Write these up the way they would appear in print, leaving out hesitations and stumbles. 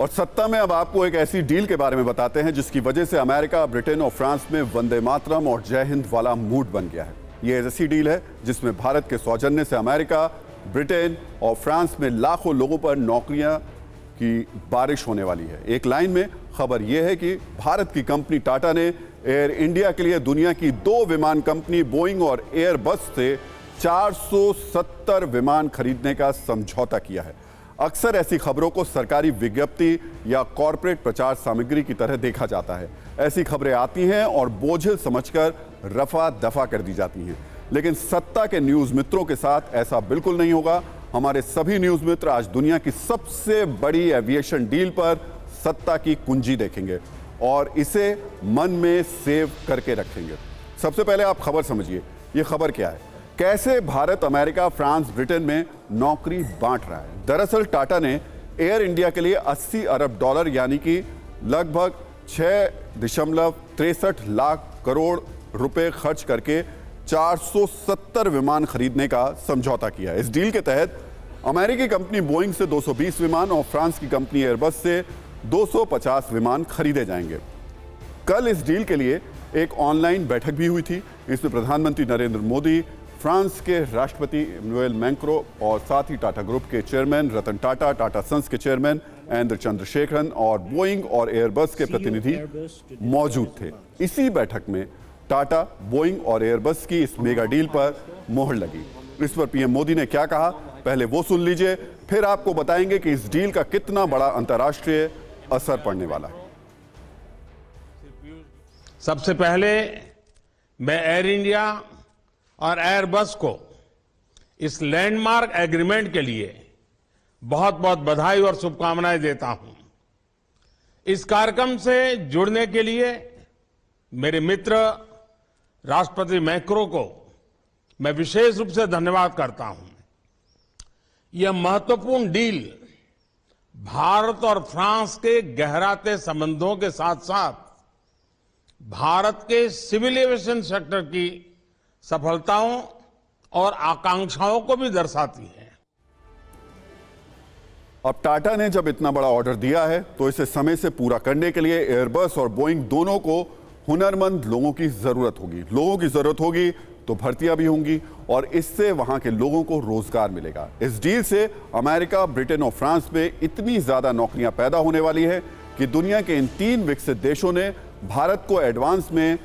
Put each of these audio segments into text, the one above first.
और सत्ता में अब आपको एक ऐसी डील के बारे में बताते हैं जिसकी वजह से अमेरिका, ब्रिटेन और फ्रांस में वंदे मातरम और जय हिंद वाला मूड बन गया है। ये ऐसी डील है जिसमें भारत के सौजन्य से अमेरिका, ब्रिटेन और फ्रांस में लाखों लोगों पर नौकरियां की बारिश होने वाली है। एक लाइन में खबर यह है कि भारत की कंपनी टाटा ने एयर इंडिया के लिए दुनिया की 2 विमान कंपनी बोइंग और एयरबस से 470 विमान खरीदने का समझौता किया है। अक्सर ऐसी खबरों को सरकारी विज्ञप्ति या कॉरपोरेट प्रचार सामग्री की तरह देखा जाता है। ऐसी खबरें आती हैं और बोझिल समझकर रफा दफा कर दी जाती हैं, लेकिन सत्ता के न्यूज़ मित्रों के साथ ऐसा बिल्कुल नहीं होगा। हमारे सभी न्यूज़ मित्र आज दुनिया की सबसे बड़ी एविएशन डील पर सत्ता की कुंजी देखेंगे और इसे मन में सेव करके रखेंगे। सबसे पहले आप खबर समझिए, ये खबर क्या है, कैसे भारत, अमेरिका, फ्रांस, ब्रिटेन में नौकरी बांट रहा है। दरअसल टाटा ने एयर इंडिया के लिए 80 अरब डॉलर यानी कि लगभग 6.63 लाख करोड़ रुपए खर्च करके 470 विमान खरीदने का समझौता किया। इस डील के तहत अमेरिकी कंपनी बोइंग से 220 विमान और फ्रांस की कंपनी एयरबस से 250 विमान खरीदे जाएंगे। कल इस डील के लिए एक ऑनलाइन बैठक भी हुई थी। इसमें प्रधानमंत्री नरेंद्र मोदी, फ्रांस के राष्ट्रपति इमैनुएल मैक्रों और साथ ही टाटा ग्रुप के चेयरमैन रतन टाटा, टाटा सन्स के चेयरमैन ऐन्द्र चंद्रशेखरन और बोइंग और एयरबस के प्रतिनिधि मौजूद थे। इसी बैठक में टाटा, बोइंग और एयरबस की इस मेगा डील पर मोहर लगी। इस पर पीएम मोदी ने क्या कहा, पहले वो सुन लीजिए, फिर आपको बताएंगे कि इस डील का कितना बड़ा अंतर्राष्ट्रीय असर पड़ने वाला है। सबसे पहले मैं एयर इंडिया और एयरबस को इस लैंडमार्क एग्रीमेंट के लिए बहुत बहुत बधाई और शुभकामनाएं देता हूं। इस कार्यक्रम से जुड़ने के लिए मेरे मित्र राष्ट्रपति मैक्रों को मैं विशेष रूप से धन्यवाद करता हूं। यह महत्वपूर्ण डील भारत और फ्रांस के गहराते संबंधों के साथ साथ भारत के सिविल एविएशन सेक्टर की सफलताओं और आकांक्षाओं को भी दर्शाती है। अब टाटा ने जब इतना बड़ा ऑर्डर दिया है तो इसे समय से पूरा करने के लिए एयरबस और बोइंग दोनों को हुनरमंद लोगों की जरूरत होगी। लोगों की जरूरत होगी तो भर्तियां भी होंगी और इससे वहां के लोगों को रोजगार मिलेगा। इस डील से अमेरिका, ब्रिटेन और फ्रांस में इतनी ज्यादा नौकरियां पैदा होने वाली है कि दुनिया के इन 3 विकसित देशों ने भारत को एडवांस में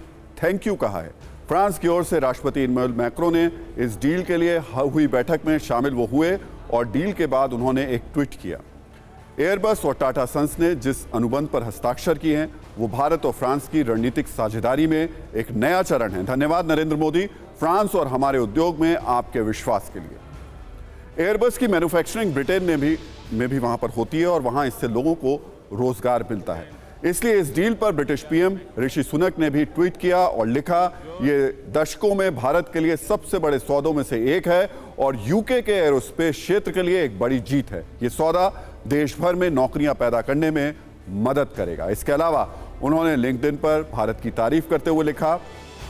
थैंक यू कहा है। फ्रांस की ओर से राष्ट्रपति इमैनुएल मैक्रों ने इस डील के लिए हुई बैठक में शामिल वो हुए और डील के बाद उन्होंने एक ट्वीट किया। एयरबस और टाटा सन्स ने जिस अनुबंध पर हस्ताक्षर किए हैं वो भारत और फ्रांस की रणनीतिक साझेदारी में एक नया चरण है। धन्यवाद नरेंद्र मोदी, फ्रांस और हमारे उद्योग में आपके विश्वास के लिए। एयरबस की मैन्युफैक्चरिंग ब्रिटेन में भी वहां पर होती है और वहां इससे लोगों को रोजगार मिलता है। इसलिए इस डील पर ब्रिटिश पीएम ऋषि सुनक ने भी ट्वीट किया और लिखा, ये दशकों में भारत के लिए सबसे बड़े सौदों में से एक है और यूके के एरोस्पेस क्षेत्र के लिए एक बड़ी जीत है। ये सौदा देश भर में नौकरियां पैदा करने में मदद करेगा। इसके अलावा उन्होंने लिंक्डइन पर भारत की तारीफ करते हुए लिखा,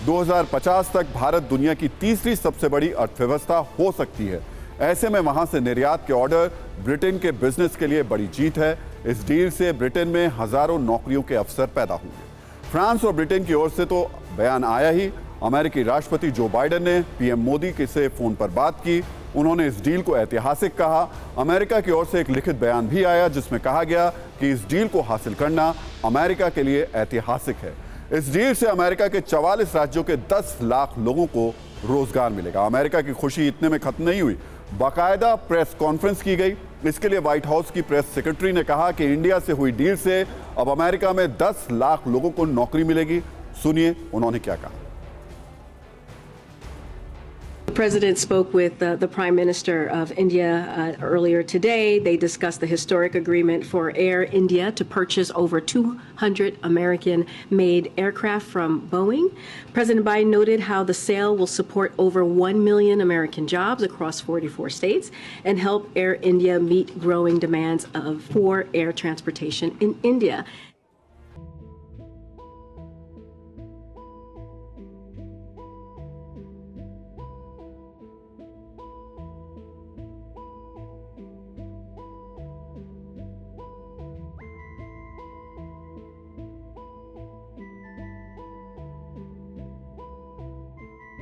2050 तक भारत दुनिया की तीसरी सबसे बड़ी अर्थव्यवस्था हो सकती है। ऐसे में वहां से निर्यात के ऑर्डर ब्रिटेन के बिजनेस के लिए बड़ी जीत है। इस डील से ब्रिटेन में हजारों नौकरियों के अवसर पैदा होंगे। फ्रांस और ब्रिटेन की ओर से तो बयान आया ही। अमेरिकी राष्ट्रपति जो बाइडेन ने पीएम मोदी के से फोन पर बात की। उन्होंने इस डील को ऐतिहासिक कहा। अमेरिका की ओर से एक लिखित बयान भी आया जिसमें कहा गया कि इस डील को हासिल करना अमेरिका के लिए ऐतिहासिक है। इस डील से अमेरिका के 44 राज्यों के 10 लाख लोगों को रोजगार मिलेगा। अमेरिका की खुशी इतने में खत्म नहीं हुई, बाकायदा प्रेस कॉन्फ्रेंस की गई। इसके लिए व्हाइट हाउस की प्रेस सेक्रेटरी ने कहा कि इंडिया से हुई डील से अब अमेरिका में 10 लाख लोगों को नौकरी मिलेगी। सुनिए उन्होंने क्या कहा। The President spoke with the Prime Minister of India earlier today. They discussed the historic agreement for Air India to purchase over 200 American-made aircraft from Boeing. President Biden noted how the sale will support over 1 million American jobs across 44 states and help Air India meet growing demands for air transportation in India.